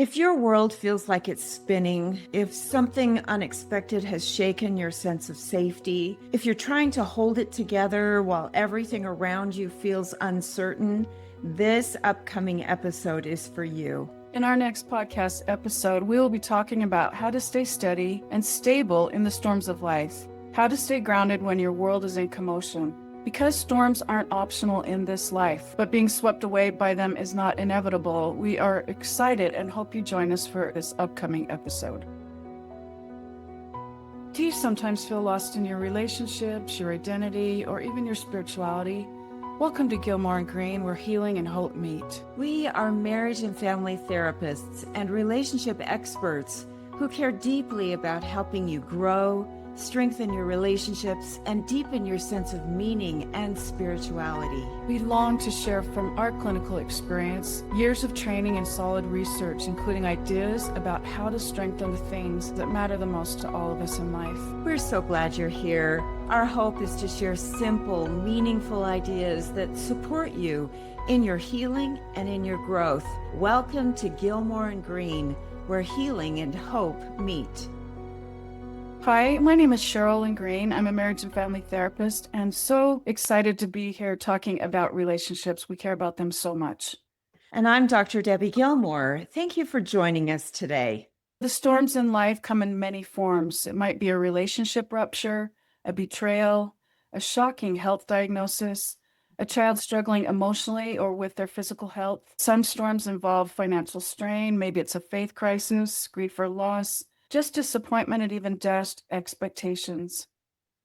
If your world feels like it's spinning, if something unexpected has shaken your sense of safety, if you're trying to hold it together while everything around you feels uncertain, this upcoming episode is for you. In our next podcast episode, we will be talking about how to stay steady and stable in the storms of life, how to stay grounded when your world is in commotion. Because storms aren't optional in this life, but being swept away by them is not inevitable, we are excited and hope you join us for this upcoming episode. Do you sometimes feel lost in your relationships, your identity, or even your spirituality? Welcome to Gilmore Green, where healing and hope meet. We are marriage and family therapists and relationship experts who care deeply about helping you grow, strengthen your relationships, and deepen your sense of meaning and spirituality. We long to share from our clinical experience, years of training and solid research, including ideas about how to strengthen the things that matter the most to all of us in life. We're so glad you're here. Our hope is to share simple, meaningful ideas that support you in your healing and in your growth. Welcome to Gilmore and Green, where healing and hope meet. Hi, my name is Sharilyn Green. I'm a marriage and family therapist and so excited to be here talking about relationships. We care about them so much. And I'm Dr. Debi Gilmore. Thank you for joining us today. The storms in life come in many forms. It might be a relationship rupture, a betrayal, a shocking health diagnosis, a child struggling emotionally or with their physical health. Some storms involve financial strain. Maybe it's a faith crisis, grief or loss, just disappointment and even dashed expectations.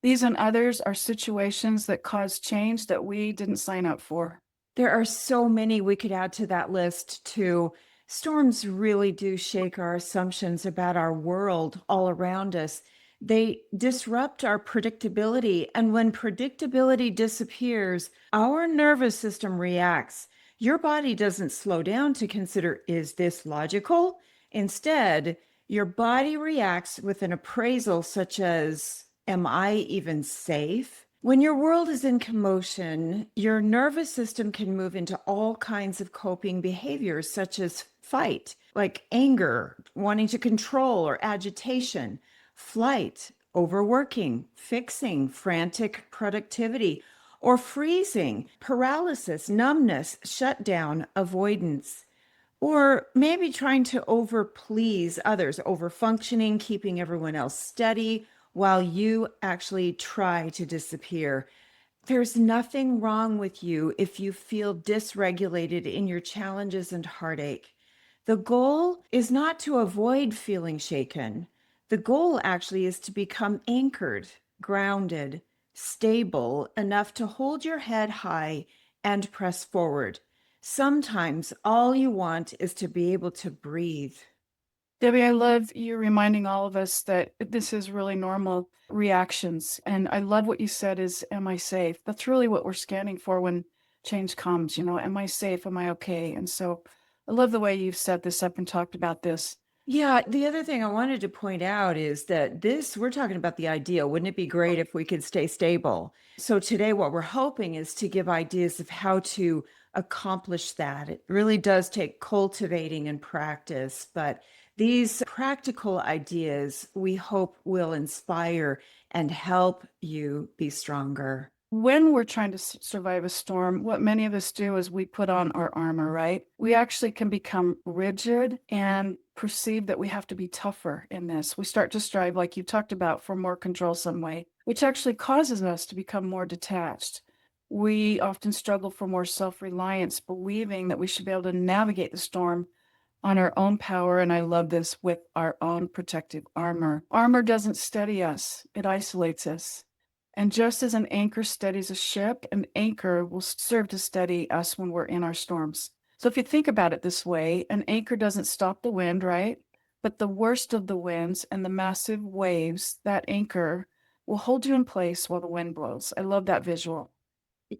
These and others are situations that cause change that we didn't sign up for. There are so many we could add to that list too. Storms really do shake our assumptions about our world all around us. They disrupt our predictability, and when predictability disappears, our nervous system reacts. Your body doesn't slow down to consider, is this logical? Instead, your body reacts with an appraisal such as, am I even safe? When your world is in commotion, your nervous system can move into all kinds of coping behaviors such as fight, like anger, wanting to control, or agitation, flight, overworking, fixing, frantic productivity, or freezing, paralysis, numbness, shutdown, avoidance. Or maybe trying to over-please others, over-functioning, keeping everyone else steady while you actually try to disappear. There's nothing wrong with you if you feel dysregulated in your challenges and heartache. The goal is not to avoid feeling shaken. The goal actually is to become anchored, grounded, stable enough to hold your head high and press forward. Sometimes all you want is to be able to breathe. Debbie, I love you reminding all of us that this is really normal reactions. And I love what you said is, am I safe? That's really what we're scanning for when change comes. Am I safe? Am I okay? And so I love the way you've set this up and talked about this. Yeah, the other thing I wanted to point out is that we're talking about the ideal. Wouldn't it be great if we could stay stable? So today, what we're hoping is to give ideas of how to accomplish that. It really does take cultivating and practice, but these practical ideas we hope will inspire and help you be stronger. When we're trying to survive a storm, what many of us do is we put on our armor, right? We actually can become rigid and perceive that we have to be tougher in this. We start to strive, like you talked about, for more control some way, which actually causes us to become more detached. We often struggle for more self-reliance, believing that we should be able to navigate the storm on our own power, and I love this, with our own protective armor. Armor doesn't steady us, it isolates us. And just as an anchor steadies a ship, an anchor will serve to steady us when we're in our storms. So if you think about it this way, an anchor doesn't stop the wind, right? But the worst of the winds and the massive waves, that anchor will hold you in place while the wind blows. I love that visual.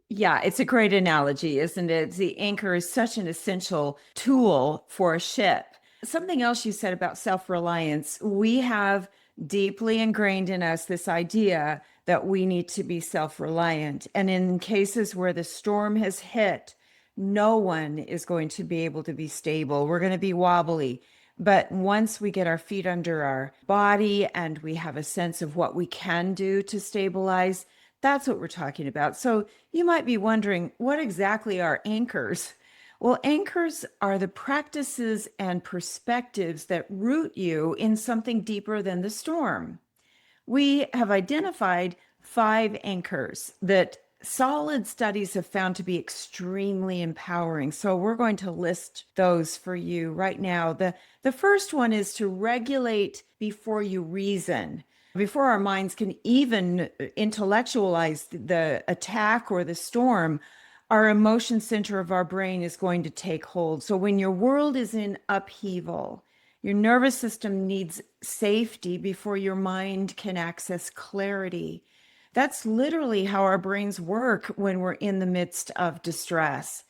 Yeah, it's a great analogy, isn't it? The anchor is such an essential tool for a ship. Something else you said about self-reliance, we have deeply ingrained in us this idea that we need to be self-reliant. And in cases where the storm has hit, no one is going to be able to be stable. We're going to be wobbly. But once we get our feet under our body and we have a sense of what we can do to stabilize, that's what we're talking about. So you might be wondering, what exactly are anchors? Well, anchors are the practices and perspectives that root you in something deeper than the storm. We have identified 5 anchors that solid studies have found to be extremely empowering. So we're going to list those for you right now. The first one is to regulate before you reason. Before our minds can even intellectualize the attack or the storm, our emotion center of our brain is going to take hold. So when your world is in upheaval, your nervous system needs safety before your mind can access clarity. That's literally how our brains work when we're in the midst of distress.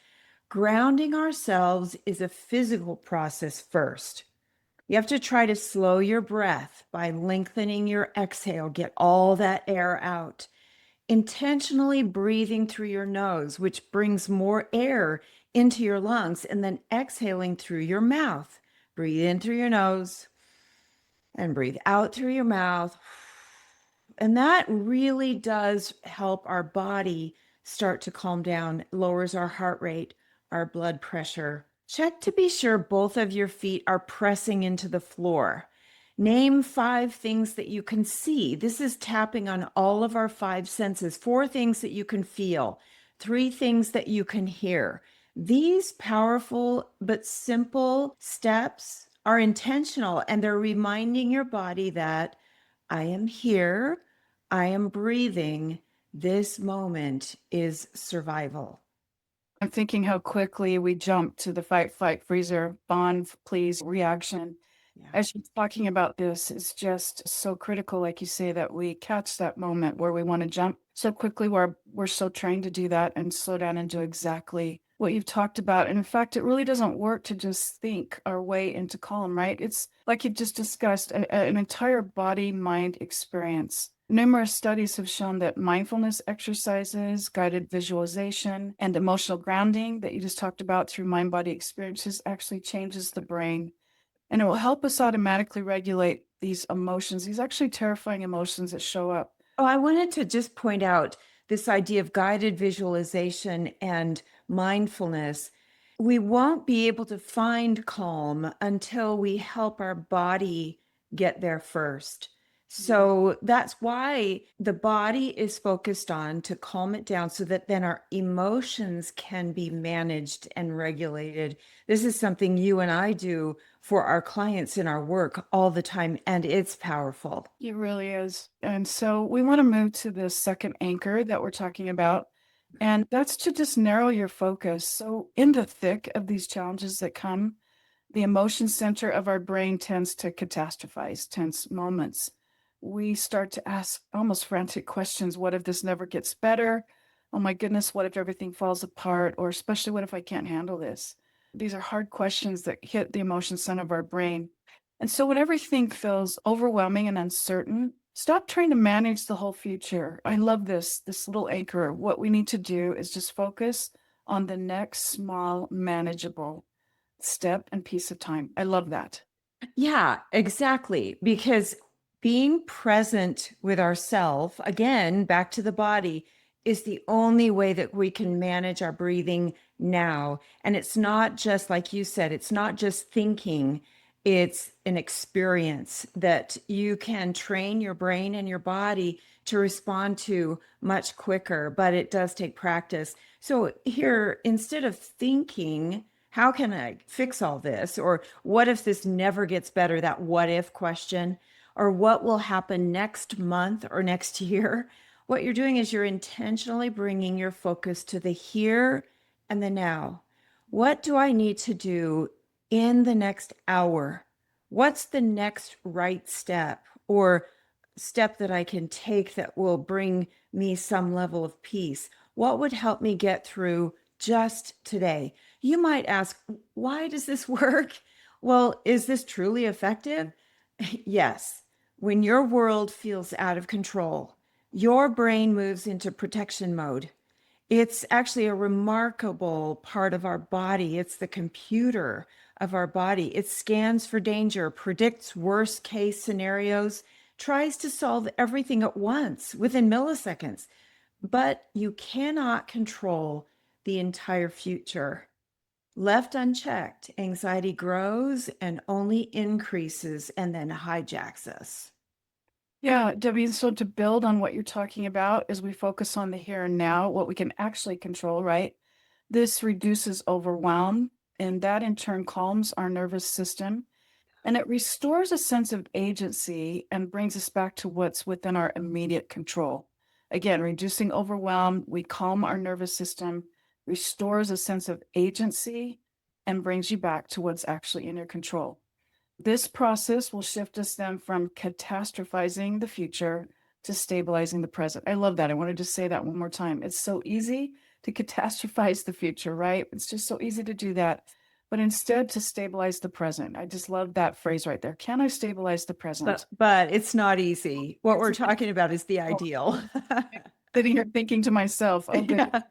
Grounding ourselves is a physical process first. You have to try to slow your breath by lengthening your exhale, get all that air out. Intentionally breathing through your nose, which brings more air into your lungs, and then exhaling through your mouth. Breathe in through your nose and breathe out through your mouth. And that really does help our body start to calm down, lowers our heart rate, our blood pressure. Check to be sure both of your feet are pressing into the floor. Name 5 things that you can see. This is tapping on all of our 5 senses. 4 things that you can feel, 3 things that you can hear. These powerful but simple steps are intentional, and they're reminding your body that I am here, I am breathing. This moment is survival. I'm thinking how quickly we jump to the fight, flight, freezer, bond, please reaction. Yeah. As you're talking about this, it's just so critical, like you say, that we catch that moment where we want to jump so quickly, where we're so trained to do that and slow down and do exactly what you've talked about. And in fact, it really doesn't work to just think our way into calm, right? It's like you just discussed an entire body mind experience. Numerous studies have shown that mindfulness exercises, guided visualization, and emotional grounding that you just talked about through mind body experiences actually changes the brain, and it will help us automatically regulate these emotions, these actually terrifying emotions that show up. Oh, I wanted to just point out this idea of guided visualization and mindfulness. We won't be able to find calm until we help our body get there first. So that's why the body is focused on to calm it down so that then our emotions can be managed and regulated. This is something you and I do for our clients in our work all the time, and it's powerful. It really is. And so we want to move to the second anchor that we're talking about, and that's to just narrow your focus. So, in the thick of these challenges that come, the emotion center of our brain tends to catastrophize tense moments. We start to ask almost frantic questions. What if this never gets better? Oh my goodness, what if everything falls apart? Or especially, what if I can't handle this? These are hard questions that hit the emotion center of our brain. And so when everything feels overwhelming and uncertain, stop trying to manage the whole future. I love this little anchor. What we need to do is just focus on the next small, manageable step and piece of time. I love that. Yeah, exactly. Because being present with ourself, again, back to the body, is the only way that we can manage our breathing now. And it's not just, like you said, it's not just thinking, it's an experience that you can train your brain and your body to respond to much quicker, but it does take practice. So here, instead of thinking, how can I fix all this? Or what if this never gets better? That what if question, or what will happen next month or next year? What you're doing is you're intentionally bringing your focus to the here and the now. What do I need to do in the next hour? What's the next right step or step that I can take that will bring me some level of peace? What would help me get through just today? You might ask, why does this work? Well, is this truly effective? Yes. When your world feels out of control, your brain moves into protection mode. It's actually a remarkable part of our body. It's the computer of our body. It scans for danger, predicts worst case scenarios, tries to solve everything at once within milliseconds. But you cannot control the entire future. Left unchecked, anxiety grows and only increases and then hijacks us. Yeah, Debbie, so to build on what you're talking about as we focus on the here and now, what we can actually control, right? This reduces overwhelm, and that in turn calms our nervous system, and it restores a sense of agency and brings us back to what's within our immediate control. Again, reducing overwhelm, we calm our nervous system, restores a sense of agency, and brings you back to what's actually in your control. This process will shift us then from catastrophizing the future to stabilizing the present. I love that. I wanted to say that one more time. It's so easy to catastrophize the future, right? It's just so easy to do that. But instead, to stabilize the present. I just love that phrase right there. Can I stabilize the present? But it's not easy. What we're It's not- talking about is the oh, ideal. sitting here thinking to myself, oh, good. Yeah.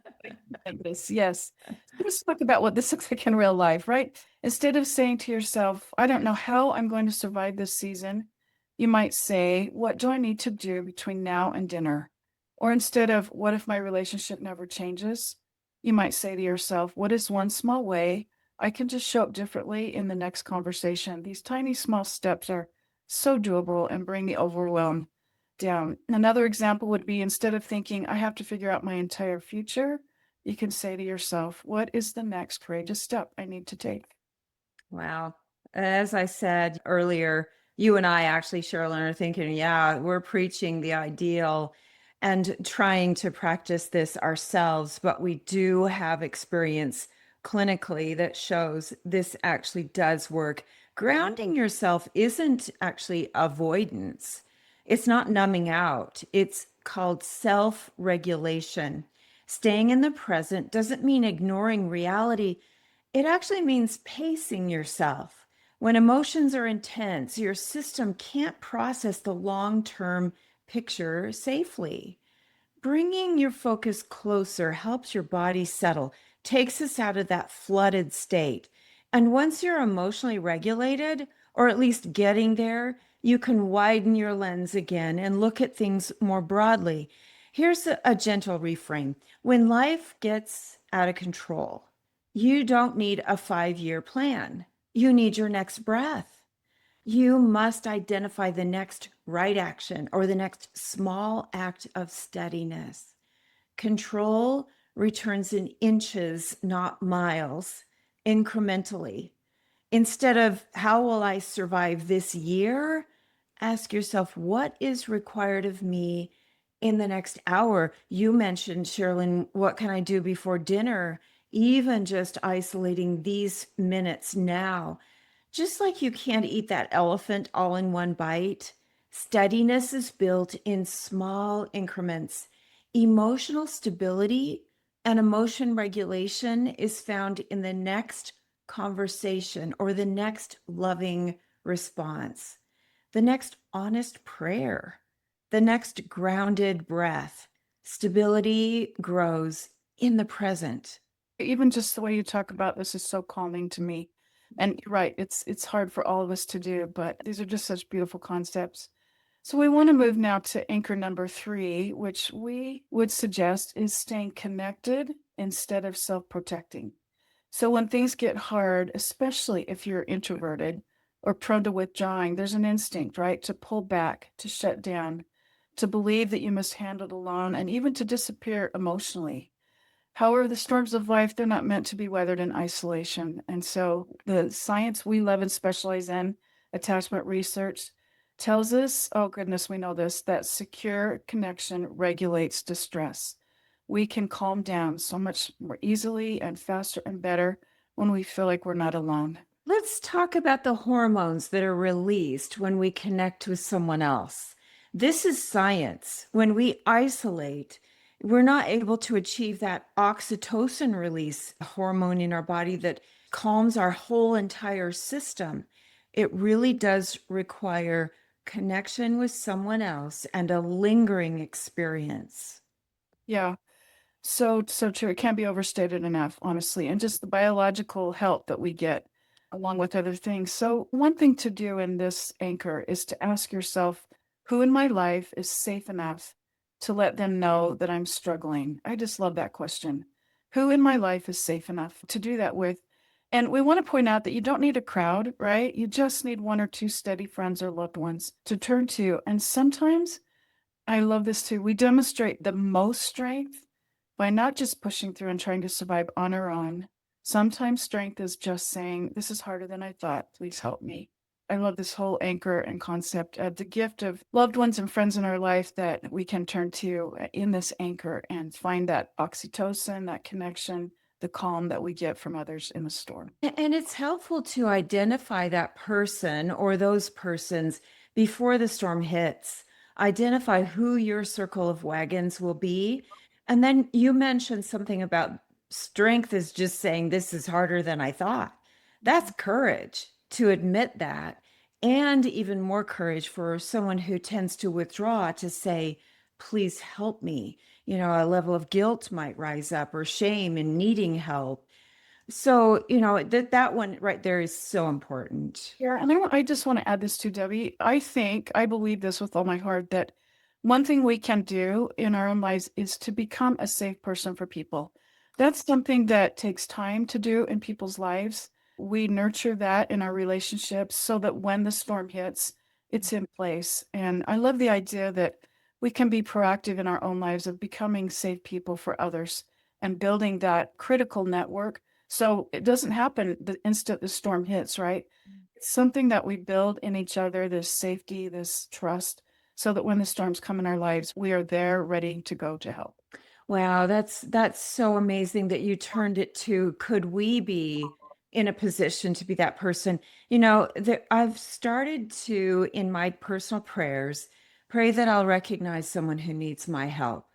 Like this. Yes. Let's talk about what this looks like in real life, right? Instead of saying to yourself, I don't know how I'm going to survive this season, you might say, what do I need to do between now and dinner? Or instead of, what if my relationship never changes? You might say to yourself, what is one small way I can just show up differently in the next conversation? These tiny small steps are so doable and bring the overwhelm down. Another example would be instead of thinking, I have to figure out my entire future, you can say to yourself, what is the next courageous step I need to take? Wow. As I said earlier, you and I actually, Sharilyn, are thinking, yeah, we're preaching the ideal and trying to practice this ourselves, but we do have experience clinically that shows this actually does work. Grounding yourself isn't actually avoidance. It's not numbing out. It's called self-regulation. Staying in the present doesn't mean ignoring reality. It actually means pacing yourself. When emotions are intense, your system can't process the long-term picture safely. Bringing your focus closer helps your body settle, takes us out of that flooded state. And once you're emotionally regulated, or at least getting there, you can widen your lens again and look at things more broadly. Here's a gentle reframe. When life gets out of control, you don't need a 5-year plan. You need your next breath. You must identify the next right action or the next small act of steadiness. Control returns in inches, not miles, incrementally. Instead of how will I survive this year, ask yourself what is required of me in the next hour. You mentioned, Sherilyn, what can I do before dinner? Even just isolating these minutes now. Just like you can't eat that elephant all in one bite, steadiness is built in small increments. Emotional stability and emotion regulation is found in the next conversation or the next loving response, the next honest prayer, the next grounded breath. Stability grows in the present. Even just the way you talk about this is so calming to me. And you're right, it's hard for all of us to do, but these are just such beautiful concepts. So we want to move now to anchor number 3, which we would suggest is staying connected instead of self-protecting. So when things get hard, especially if you're introverted or prone to withdrawing, there's an instinct, right? To pull back, to shut down, to believe that you must handle it alone, and even to disappear emotionally. However, the storms of life, they're not meant to be weathered in isolation. And so the science we love and specialize in, attachment research, tells us, oh goodness, we know this, that secure connection regulates distress. We can calm down so much more easily and faster and better when we feel like we're not alone. Let's talk about the hormones that are released when we connect with someone else. This is science. When we isolate, we're not able to achieve that oxytocin release hormone in our body that calms our whole entire system. It really does require connection with someone else and a lingering experience. Yeah. So true. It can't be overstated enough, honestly. And just the biological help that we get along with other things. So, one thing to do in this anchor is to ask yourself, who in my life is safe enough to let them know that I'm struggling? I just love that question. Who in my life is safe enough to do that with? And we want to point out that you don't need a crowd, right? You just need one or two steady friends or loved ones to turn to. And sometimes, I love this too, we demonstrate the most strength by not just pushing through and trying to survive on our own. Sometimes strength is just saying, this is harder than I thought. Please help me. I love this whole anchor and concept of the gift of loved ones and friends in our life that we can turn to in this anchor and find that oxytocin, that connection, the calm that we get from others in the storm. And it's helpful to identify that person or those persons before the storm hits. Identify who your circle of wagons will be. And then you mentioned something about strength is just saying, this is harder than I thought. That's courage to admit that. And even more courage for someone who tends to withdraw to say, please help me. A level of guilt might rise up or shame in needing help. So, that one right there is so important. Yeah, and I just want to add this to Debbie. I believe this with all my heart that one thing we can do in our own lives is to become a safe person for people. That's something that takes time to do in people's lives. We nurture that in our relationships so that when the storm hits, it's in place. And I love the idea that we can be proactive in our own lives of becoming safe people for others and building that critical network. So it doesn't happen the instant the storm hits, right? It's something that we build in each other, this safety, this trust, so that when the storms come in our lives, we are there ready to go to help. Wow, that's so amazing that you turned it to could we be in a position to be that person? I've started to, in my personal prayers, pray that I'll recognize someone who needs my help,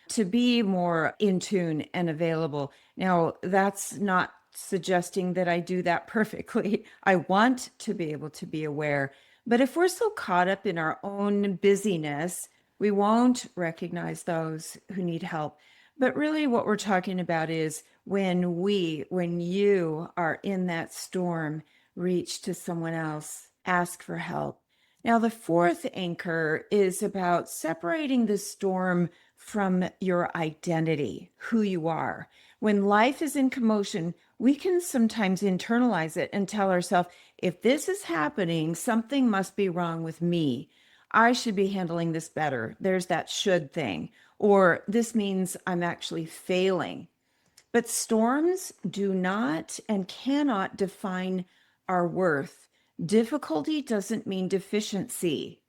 to be more in tune and available. Now, that's not suggesting that I do that perfectly. I want to be able to be aware. But if we're so caught up in our own busyness, we won't recognize those who need help. But really, what we're talking about is when you are in that storm, reach to someone else, ask for help. Now, the fourth anchor is about separating the storm from your identity, who you are. When life is in commotion, we can sometimes internalize it and tell ourselves, if this is happening, something must be wrong with me. I should be handling this better. There's that should thing. Or this means I'm actually failing. But storms do not and cannot define our worth. Difficulty doesn't mean deficiency.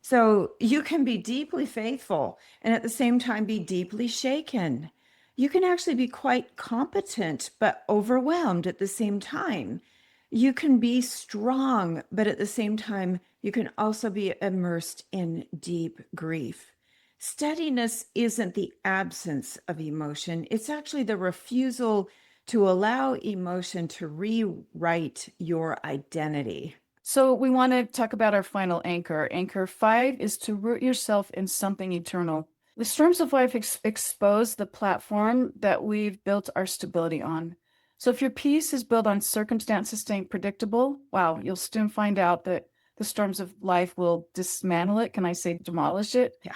So you can be deeply faithful and at the same time be deeply shaken. You can actually be quite competent but overwhelmed at the same time. You can be strong, but at the same time, you can also be immersed in deep grief. Steadiness isn't the absence of emotion, it's actually the refusal to allow emotion to rewrite your identity. So we want to talk about our final anchor. Anchor 5 is to root yourself in something eternal. The storms of life expose the platform that we've built our stability on. So if your peace is built on circumstances staying predictable, wow, you'll soon find out that the storms of life will dismantle it. Can I say demolish it? Yeah.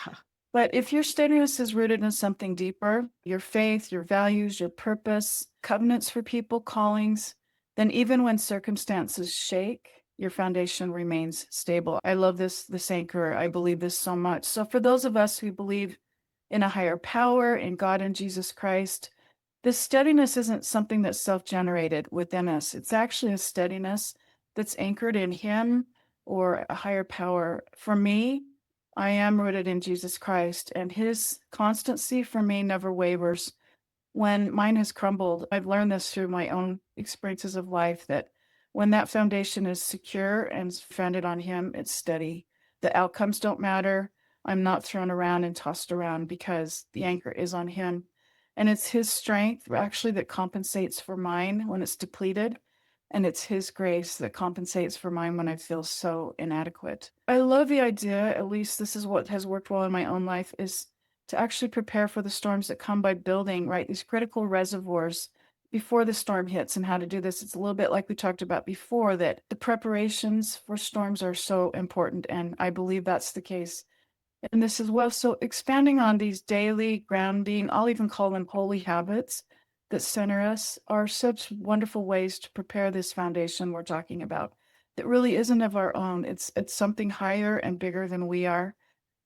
But if your steadiness is rooted in something deeper, your faith, your values, your purpose, covenants for people, callings, then even when circumstances shake, your foundation remains stable. I love this anchor. I believe this so much. So for those of us who believe in a higher power, in God and Jesus Christ, this steadiness isn't something that's self-generated within us. It's actually a steadiness that's anchored in Him or a higher power. For me, I am rooted in Jesus Christ, and His constancy for me never wavers. When mine has crumbled, I've learned this through my own experiences of life that when that foundation is secure and founded on Him, it's steady. The outcomes don't matter. I'm not thrown around and tossed around because the anchor is on Him. And it's His strength actually that compensates for mine when it's depleted. And it's His grace that compensates for mine when I feel so inadequate. I love the idea, at least this is what has worked well in my own life, is to actually prepare for the storms that come by building, right, these critical reservoirs before the storm hits and how to do this. It's a little bit like we talked about before, that the preparations for storms are so important. And I believe that's the case in this as well. So expanding on these daily grounding, I'll even call them holy habits that center us, are such wonderful ways to prepare this foundation we're talking about that really isn't of our own. It's something higher and bigger than we are,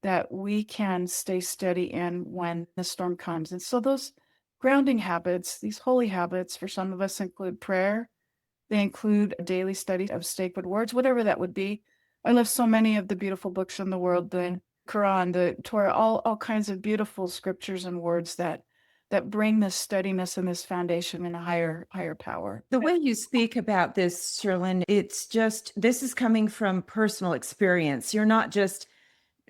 that we can stay steady in when the storm comes. And so those grounding habits, these holy habits, for some of us include prayer. They include a daily study of sacred words, whatever that would be. I love so many of the beautiful books in the world, the Quran, the Torah, all kinds of beautiful scriptures and words that bring this steadiness and this foundation in a higher power. The way you speak about this, Sherlyn, it's just, this is coming from personal experience. You're not just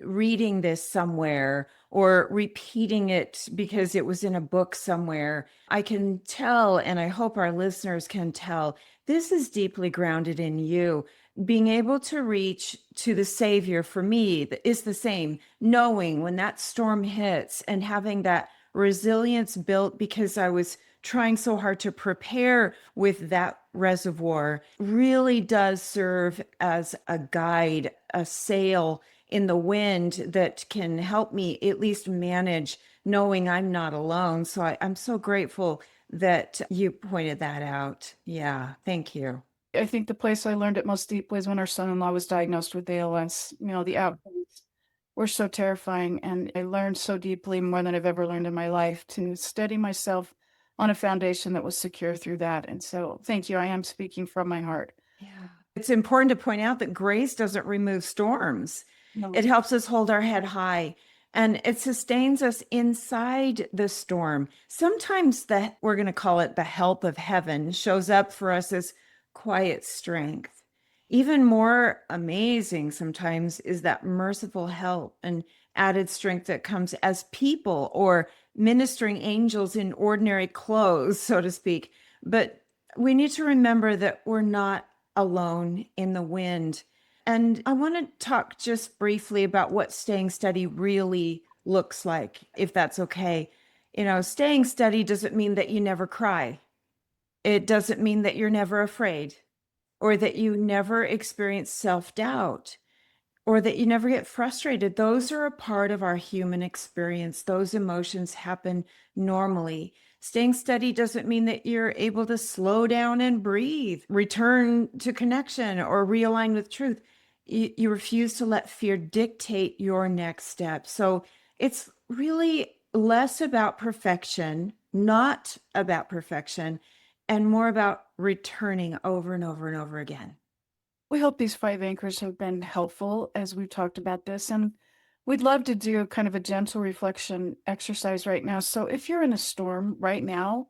reading this somewhere or repeating it because it was in a book somewhere. I can tell, and I hope our listeners can tell, this is deeply grounded in you. Being able to reach to the Savior for me is the same, knowing when that storm hits and having that resilience built because I was trying so hard to prepare with that reservoir really does serve as a guide, a sail in the wind that can help me at least manage knowing I'm not alone. So I'm so grateful that you pointed that out. Yeah, thank you. I think the place I learned it most deeply is when our son-in-law was diagnosed with ALS. The outcomes were so terrifying. And I learned so deeply, more than I've ever learned in my life, to steady myself on a foundation that was secure through that. And so thank you. I am speaking from my heart. Yeah. It's important to point out that grace doesn't remove storms. No. It helps us hold our head high and it sustains us inside the storm. Sometimes we're going to call it the help of heaven shows up for us as quiet strength. Even more amazing sometimes is that merciful help and added strength that comes as people or ministering angels in ordinary clothes, so to speak. But we need to remember that we're not alone in the wind. And I want to talk just briefly about what staying steady really looks like, if that's okay. Staying steady doesn't mean that you never cry. It doesn't mean that you're never afraid or that you never experience self-doubt or that you never get frustrated. Those are a part of our human experience. Those emotions happen normally. Staying steady doesn't mean that you're able to slow down and breathe, return to connection, or realign with truth. You refuse to let fear dictate your next step. So it's really less about perfection, not about perfection, and more about returning over and over and over again. We hope these 5 anchors have been helpful as we've talked about this. And we'd love to do kind of a gentle reflection exercise right now. So if you're in a storm right now,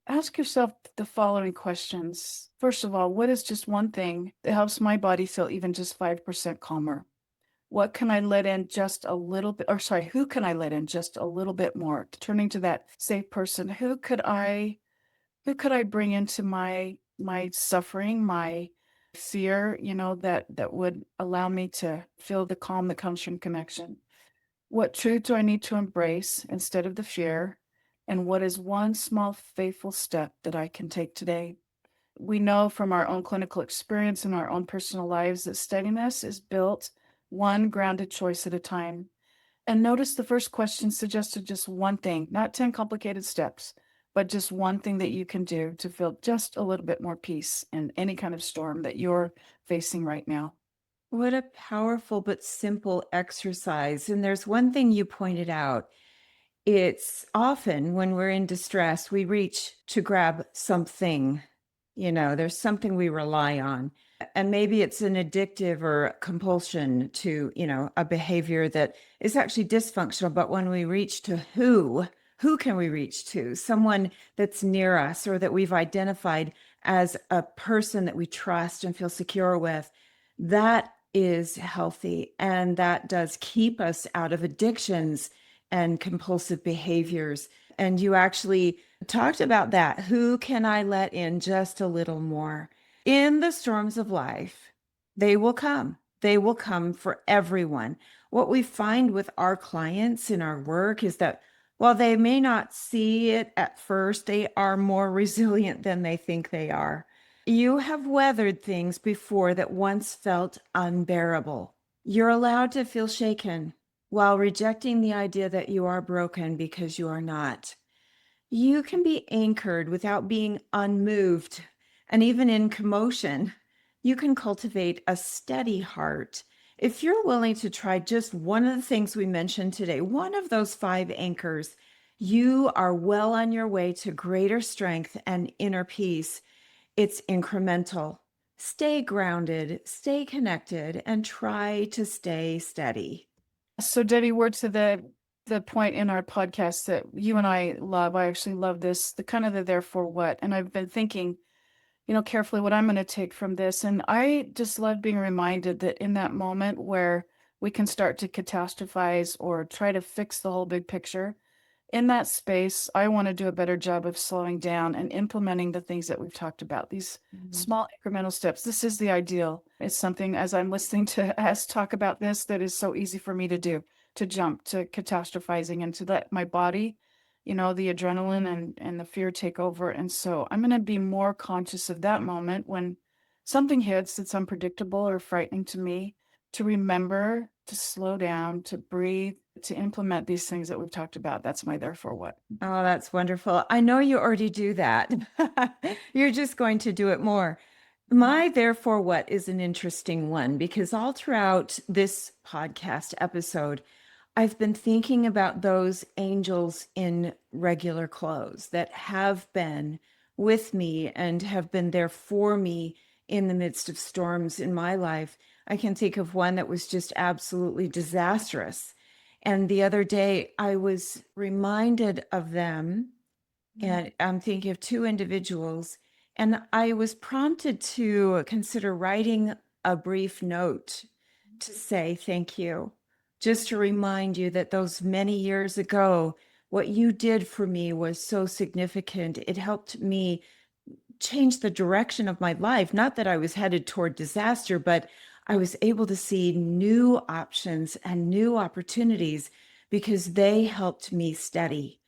ask yourself the following questions. First of all, what is just one thing that helps my body feel even just 5% calmer? What can I let in just a little bit, or sorry, who can I let in just a little bit more? Turning to that safe person, who could I bring into my suffering, my fear, that would allow me to feel the calm that comes from connection? What truth do I need to embrace instead of the fear? And what is one small faithful step that I can take today? We know from our own clinical experience and our own personal lives that steadiness is built one grounded choice at a time. And notice the first question suggested just one thing, not 10 complicated steps, but just one thing that you can do to feel just a little bit more peace in any kind of storm that you're facing right now. What a powerful but simple exercise. And there's one thing you pointed out. It's often when we're in distress, we reach to grab something. There's something we rely on. And maybe it's an addictive or compulsion to, a behavior that is actually dysfunctional. But when we reach to who can we reach to? Someone that's near us or that we've identified as a person that we trust and feel secure with. That is healthy. And that does keep us out of addictions and compulsive behaviors. And you actually talked about that. Who can I let in just a little more? In the storms of life, they will come. They will come for everyone. What we find with our clients in our work is that While they may not see it at first, they are more resilient than they think they are. You have weathered things before that once felt unbearable. You're allowed to feel shaken while rejecting the idea that you are broken, because you are not. You can be anchored without being unmoved. And even in commotion, you can cultivate a steady heart. If you're willing to try just one of the things we mentioned today, one of those 5 anchors, you are well on your way to greater strength and inner peace. It's incremental. Stay grounded, stay connected, and try to stay steady. So, Debbie, we're to the point in our podcast that you and I love. I actually love this, the kind of the therefore what. And I've been thinking, carefully what I'm going to take from this. And I just love being reminded that in that moment where we can start to catastrophize or try to fix the whole big picture, in that space, I want to do a better job of slowing down and implementing the things that we've talked about, these small incremental steps. This is the ideal. It's something, as I'm listening to us talk about this, that is so easy for me to do, to jump to catastrophizing and to let my body, the adrenaline and the fear take over. And so I'm going to be more conscious of that moment when something hits that's unpredictable or frightening to me, to remember to slow down, to breathe, to implement these things that we've talked about. That's my therefore what. Oh, that's wonderful. I know you already do that. You're just going to do it more. My therefore what is an interesting one, because all throughout this podcast episode, I've been thinking about those angels in regular clothes that have been with me and have been there for me in the midst of storms in my life. I can think of one that was just absolutely disastrous. And the other day, I was reminded of them, and I'm thinking of 2 individuals, and I was prompted to consider writing a brief note to say thank you, just to remind you that those many years ago, what you did for me was so significant. It helped me change the direction of my life. Not that I was headed toward disaster, but I was able to see new options and new opportunities because they helped me steady.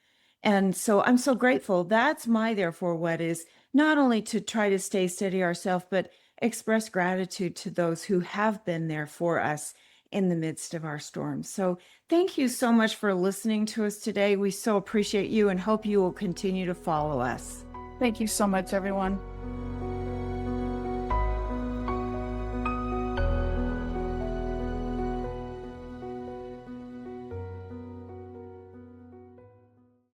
And so I'm so grateful. That's my therefore what is not only to try to stay steady ourselves, but express gratitude to those who have been there for us in the midst of our storms. So thank you so much for listening to us today. We so appreciate you and hope you will continue to follow us. Thank you so much, everyone.